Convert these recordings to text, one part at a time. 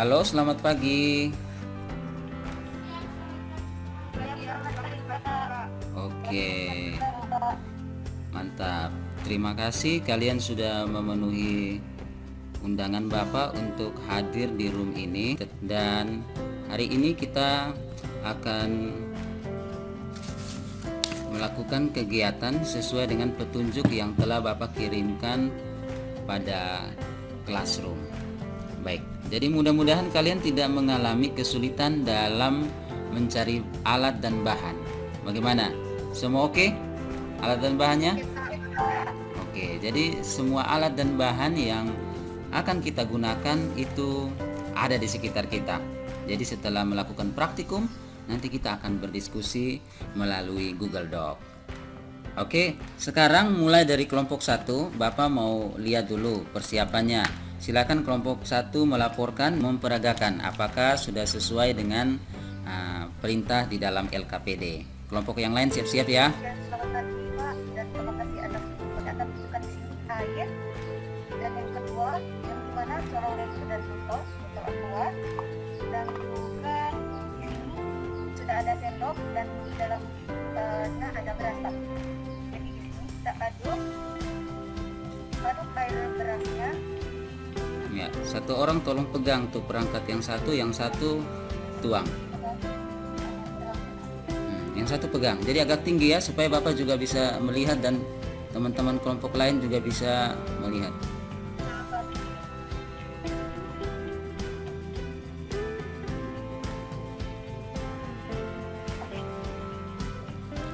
Halo, selamat pagi. Oke, mantap. Terima kasih kalian sudah memenuhi undangan Bapak untuk hadir di room ini. Dan hari ini kita akan melakukan kegiatan sesuai dengan petunjuk yang telah Bapak kirimkan pada classroom. Baik, jadi mudah-mudahan kalian tidak mengalami kesulitan dalam mencari alat dan bahan. Bagaimana? Semua oke? Alat dan bahannya? Oke, jadi semua alat dan bahan yang akan kita gunakan itu ada di sekitar kita. Jadi setelah melakukan praktikum, nanti kita akan berdiskusi melalui Google Doc. Oke, sekarang mulai dari kelompok 1, Bapak mau lihat dulu persiapannya. Silakan kelompok 1 melaporkan, memperagakan apakah sudah sesuai dengan perintah di dalam LKPD. Kelompok yang lain siap-siap ya. Selamat pagi Pak, dan terima kasih atas input akan tunjukkan di sini air. Dan yang kedua, yang dimana corongnya sudah tutup, betul dua. Dan juga di sini sudah ada sendok dan di dalamnya ada beras Pak. Jadi di sini kita aduk air berasnya. Ya, satu orang tolong pegang tuh perangkat yang satu tuang. Yang satu pegang. Jadi agak tinggi ya supaya Bapak juga bisa melihat dan teman-teman kelompok lain juga bisa melihat.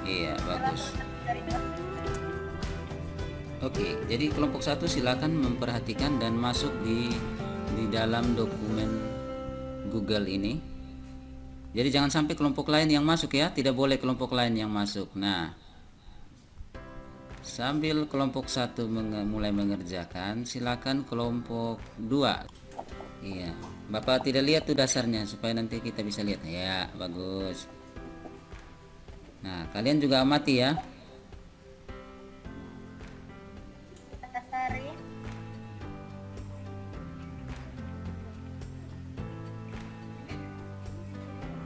Iya, bagus. Oke, jadi kelompok 1 silakan memperhatikan dan masuk di dalam dokumen Google ini. Jadi jangan sampai kelompok lain yang masuk ya, tidak boleh kelompok lain yang masuk. Nah, sambil kelompok 1 mulai mengerjakan, silakan kelompok 2. Iya, Bapak tidak lihat tuh dasarnya supaya nanti kita bisa lihat. Ya, bagus. Nah, kalian juga amati ya.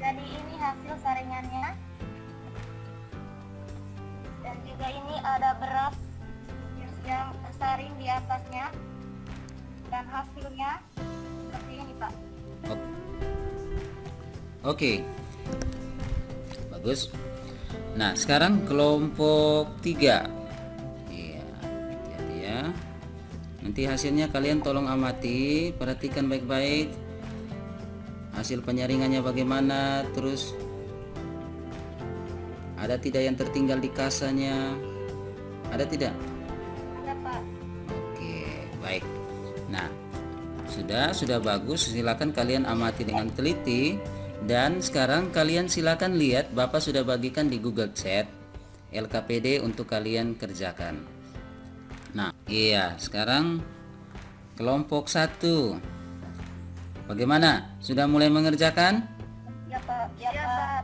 Jadi ini hasil saringannya. Dan juga ini ada beras yang tersaring di atasnya. Dan hasilnya seperti ini Pak. Oke. Bagus. Nah, sekarang kelompok 3. Iya, hati-hati ya. Nanti hasilnya kalian tolong amati, perhatikan baik-baik. Hasil penyaringannya bagaimana, terus ada tidak yang tertinggal di kasanya? Ada tidak? Ada Pak. Oke, baik. Nah, sudah bagus. Silakan kalian amati dengan teliti. Dan sekarang kalian silakan lihat, Bapak sudah bagikan di Google Chat LKPD untuk kalian kerjakan. Nah, iya, sekarang kelompok 1. Bagaimana? Sudah mulai mengerjakan? Ya Pak. Ya Pak.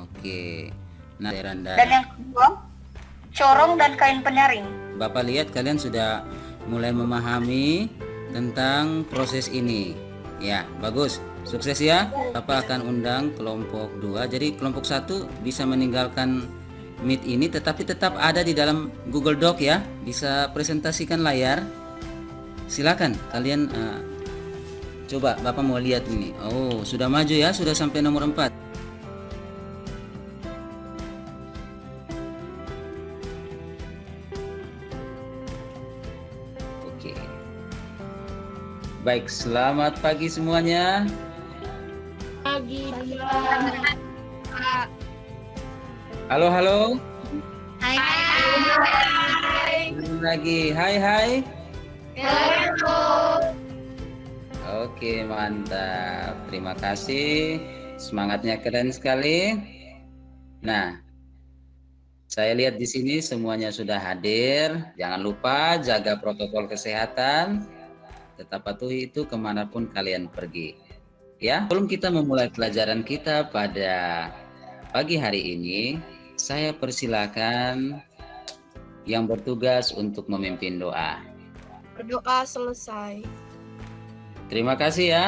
Oke. Nah, Randa. Dan yang kedua, corong dan kain penyaring. Bapak lihat kalian sudah mulai memahami tentang proses ini. Ya, bagus. Sukses ya. Bapak akan undang kelompok 2. Jadi kelompok 1 bisa meninggalkan Meet ini, tetapi tetap ada di dalam Google Doc ya. Bisa presentasikan layar. Silakan kalian coba Bapak mau lihat ini. Oh, sudah maju ya, sudah sampai nomor 4. Oke. Baik, selamat pagi semuanya. Pagi. Halo, halo. Hai. Lagi. Hai, hai. Halo. Oke, mantap. Terima kasih. Semangatnya keren sekali. Nah, saya lihat di sini semuanya sudah hadir. Jangan lupa jaga protokol kesehatan. Tetap patuhi itu kemanapun kalian pergi. Ya, sebelum kita memulai pelajaran kita pada pagi hari ini, saya persilakan yang bertugas untuk memimpin doa. Berdoa selesai. Terima kasih ya.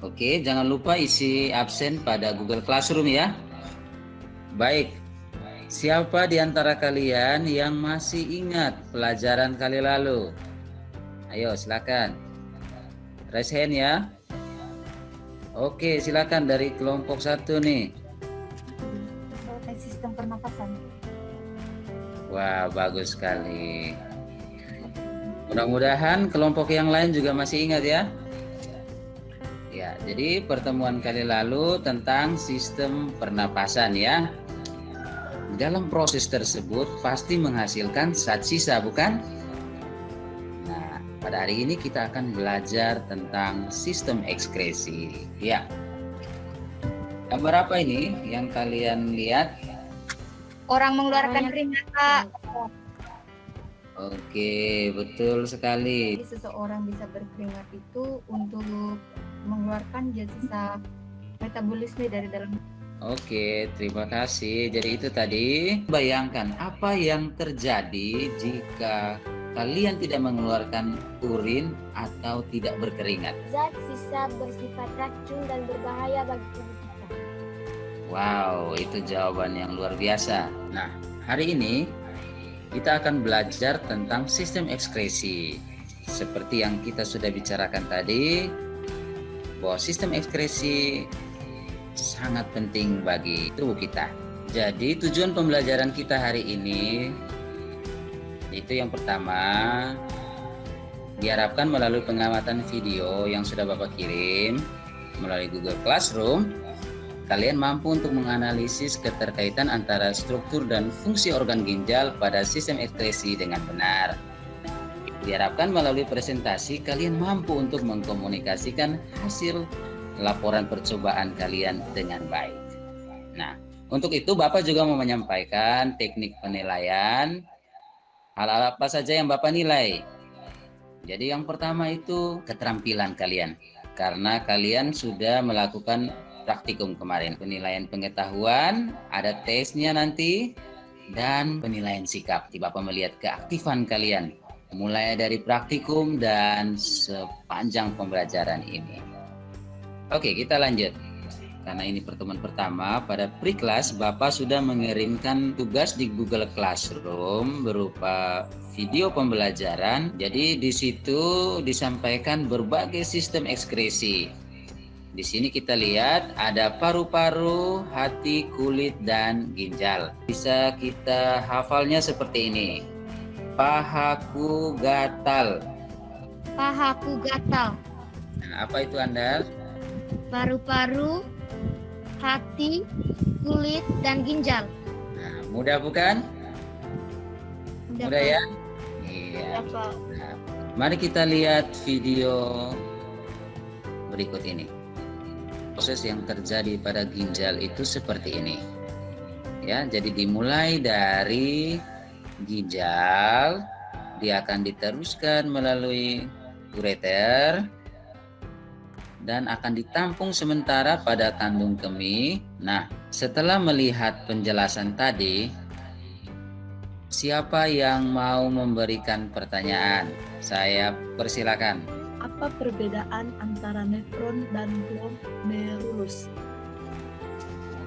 Oke, jangan lupa isi absen pada Google Classroom ya. Baik, siapa di antara kalian yang masih ingat pelajaran kali lalu? Ayo, silakan. Raise hand ya. Oke, silakan dari kelompok 1 nih. Sistem pernapasan. Wah, bagus sekali. Mudah-mudahan kelompok yang lain juga masih ingat ya. Ya, jadi pertemuan kali lalu tentang sistem pernapasan ya. Dalam proses tersebut pasti menghasilkan zat sisa, bukan? Nah, pada hari ini kita akan belajar tentang sistem ekskresi. Ya. Gambar apa ini yang kalian lihat? Orang mengeluarkan keringat, Pak. Oke, betul sekali. Jadi seseorang bisa berkeringat itu untuk mengeluarkan zat sisa metabolisme dari dalam. Oke, terima kasih. Jadi itu tadi, bayangkan apa yang terjadi jika kalian tidak mengeluarkan urin atau tidak berkeringat. Zat sisa bersifat racun dan berbahaya bagi tubuh kita. Wow, itu jawaban yang luar biasa. Nah, hari ini kita akan belajar tentang sistem ekskresi. Seperti yang kita sudah bicarakan tadi, bahwa sistem ekskresi sangat penting bagi tubuh kita. Jadi tujuan pembelajaran kita hari ini itu yang pertama, diharapkan melalui pengamatan video yang sudah Bapak kirim melalui Google Classroom, kalian mampu untuk menganalisis keterkaitan antara struktur dan fungsi organ ginjal pada sistem ekskresi dengan benar. Diharapkan melalui presentasi kalian mampu untuk mengkomunikasikan hasil laporan percobaan kalian dengan baik. Nah, untuk itu Bapak juga mau menyampaikan teknik penilaian hal-hal apa saja yang Bapak nilai. Jadi yang pertama itu keterampilan kalian. Karena kalian sudah melakukan praktikum kemarin. Penilaian pengetahuan, ada tesnya nanti, dan penilaian sikap. Bapak melihat keaktifan kalian mulai dari praktikum dan sepanjang pembelajaran ini. Oke, kita lanjut. Karena ini pertemuan pertama, pada pre-class Bapak sudah mengirimkan tugas di Google Classroom berupa video pembelajaran. Jadi di situ disampaikan berbagai sistem ekskresi. Di sini kita lihat ada paru-paru, hati, kulit, dan ginjal. Bisa kita hafalnya seperti ini. Pahaku gatal. Pahaku gatal. Nah, apa itu Andal? Paru-paru, hati, kulit, dan ginjal. Nah, mudah bukan? Mudah ya? Iya. Pak. Nah, mari kita lihat video berikut ini. Proses yang terjadi pada ginjal itu seperti ini. Ya, jadi dimulai dari ginjal, dia akan diteruskan melalui ureter dan akan ditampung sementara pada kandung kemih. Nah, setelah melihat penjelasan tadi, siapa yang mau memberikan pertanyaan? Saya persilakan. Apa perbedaan antara nefron dan glomerulus?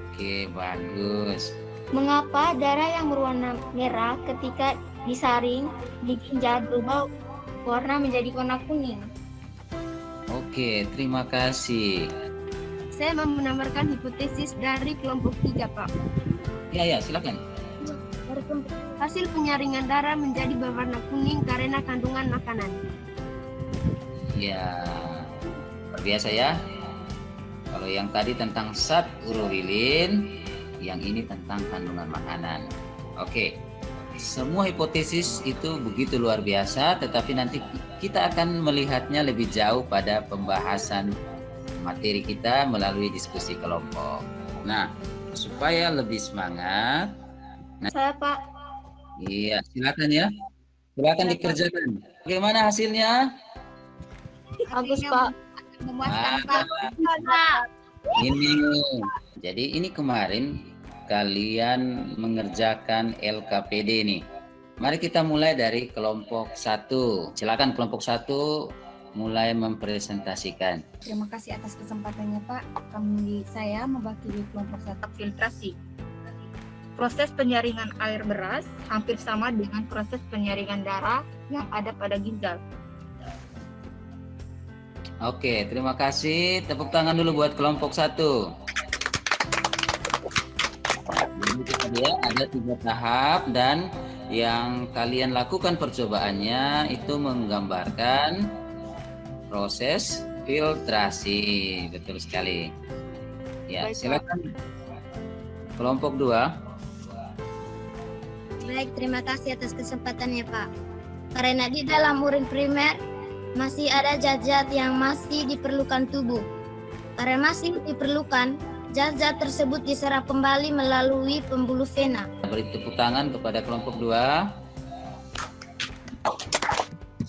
Oke, bagus. Mengapa darah yang berwarna merah ketika disaring di ginjal berubah warna menjadi warna kuning? Oke, terima kasih. Saya mau menambahkan hipotesis dari kelompok 3, Pak. Ya, silakan. Hasil penyaringan darah menjadi berwarna kuning karena kandungan makanan. Ya, luar biasa ya. Kalau yang tadi tentang zat urorilin, yang ini tentang kandungan makanan. Oke, semua hipotesis itu begitu luar biasa, tetapi nanti kita akan melihatnya lebih jauh pada pembahasan materi kita melalui diskusi kelompok. Nah, supaya lebih semangat, Saya, Pak. iya, silakan ya. Silakan dikerjakan. Bagaimana hasilnya? Bagus, Pak. Memuaskan, Ah, Pak. Ini, jadi ini kemarin kalian mengerjakan LKPD nih. Mari kita mulai dari kelompok 1. Silakan kelompok 1 mulai mempresentasikan. Terima kasih atas kesempatannya Pak. Saya mewakili kelompok 1 filtrasi. Proses penyaringan air beras hampir sama dengan proses penyaringan darah yang ada pada ginjal. Oke, terima kasih. Tepuk tangan dulu buat kelompok 1. Jadi itu tadi ya, ada 3 tahap dan yang kalian lakukan percobaannya itu menggambarkan proses filtrasi. Betul sekali. Ya, silakan kelompok 2. Baik, terima kasih atas kesempatannya Pak. Karena di dalam urin primer masih ada zat-zat yang masih diperlukan tubuh. Karena masih diperlukan, zat-zat tersebut diserap kembali melalui pembuluh vena. Beri tepuk tangan kepada kelompok 2.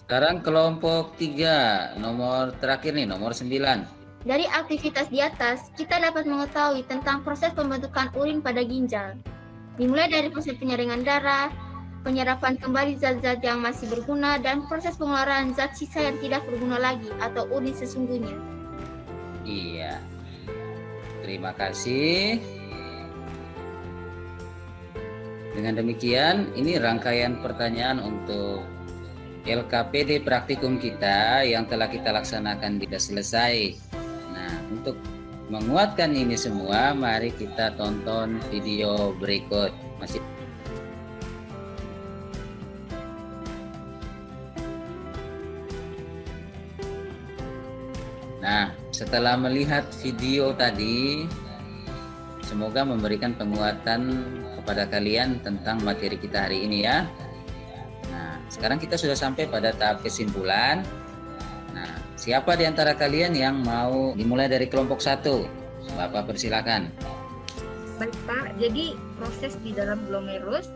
Sekarang kelompok 3, nomor terakhir nih, nomor 9. Dari aktivitas di atas, kita dapat mengetahui tentang proses pembentukan urin pada ginjal. Dimulai dari proses penyaringan darah, penyerapan kembali zat-zat yang masih berguna, dan proses pengeluaran zat sisa yang tidak berguna lagi atau urin sesungguhnya. Iya. Terima kasih. Dengan demikian, ini rangkaian pertanyaan untuk LKPD praktikum kita yang telah kita laksanakan tidak selesai. Nah, untuk menguatkan ini semua, mari kita tonton video berikut. Nah, setelah melihat video tadi, semoga memberikan penguatan kepada kalian tentang materi kita hari ini ya. Nah, sekarang kita sudah sampai pada tahap kesimpulan. Nah, siapa di antara kalian yang mau dimulai dari kelompok 1? Bapak persilakan. Baik Pak, jadi proses di dalam glomerulus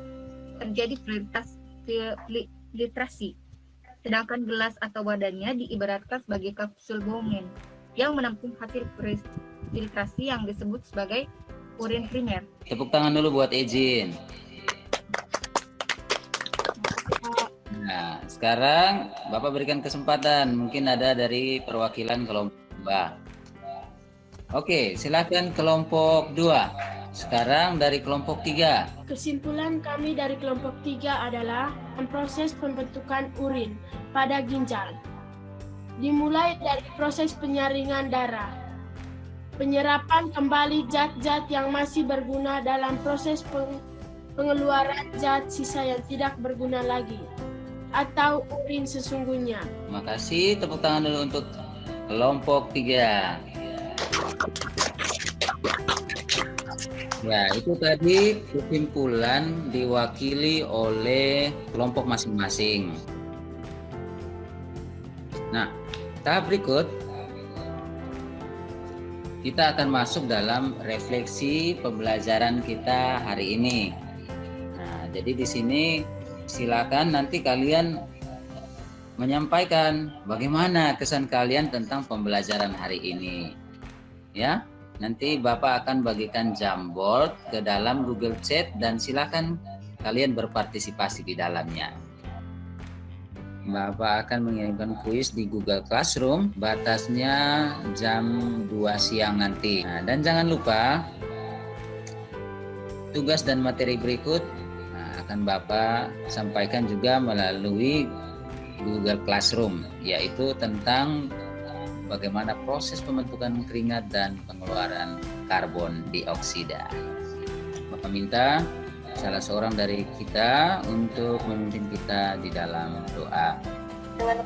terjadi filtrasi. Sedangkan gelas atau wadahnya diibaratkan sebagai kapsul Bowman yang menampung hasil filtrasi yang disebut sebagai urin primer. Tepuk tangan dulu buat Ejin. Nah, sekarang Bapak berikan kesempatan. Mungkin ada dari perwakilan kelompok 2. Oke, silakan kelompok 2. Sekarang dari kelompok 3. Kesimpulan kami dari kelompok 3 adalah proses pembentukan urin pada ginjal. Dimulai dari proses penyaringan darah, penyerapan kembali zat-zat yang masih berguna dalam proses pengeluaran zat sisa yang tidak berguna lagi, atau urin sesungguhnya. Terima kasih. Tepuk tangan dulu untuk kelompok 3. Ya, itu tadi kesimpulan diwakili oleh kelompok masing-masing. Nah, tahap berikut kita akan masuk dalam refleksi pembelajaran kita hari ini. Nah, jadi di sini silakan nanti kalian menyampaikan bagaimana kesan kalian tentang pembelajaran hari ini. Ya. Nanti Bapak akan bagikan Jamboard ke dalam Google Chat dan silakan kalian berpartisipasi di dalamnya. Bapak akan mengirimkan kuis di Google Classroom, batasnya jam 2 siang nanti. Nah, dan jangan lupa tugas dan materi berikut akan Bapak sampaikan juga melalui Google Classroom, yaitu tentang bagaimana proses pembentukan keringat dan pengeluaran karbon dioksida. Bapak minta salah seorang dari kita untuk memimpin kita di dalam doa. Dengan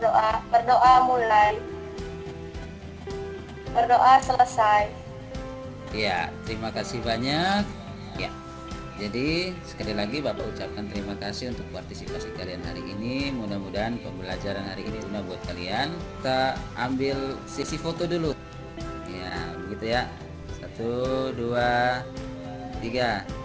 berdoa mulai, berdoa selesai. Ya, terima kasih banyak. Ya, jadi sekali lagi Bapak ucapkan terima kasih untuk partisipasi kalian hari ini. Mudah-mudahan pembelajaran hari ini guna buat kalian. Kita ambil sesi foto dulu. Ya, begitu ya. 1, 2, 3.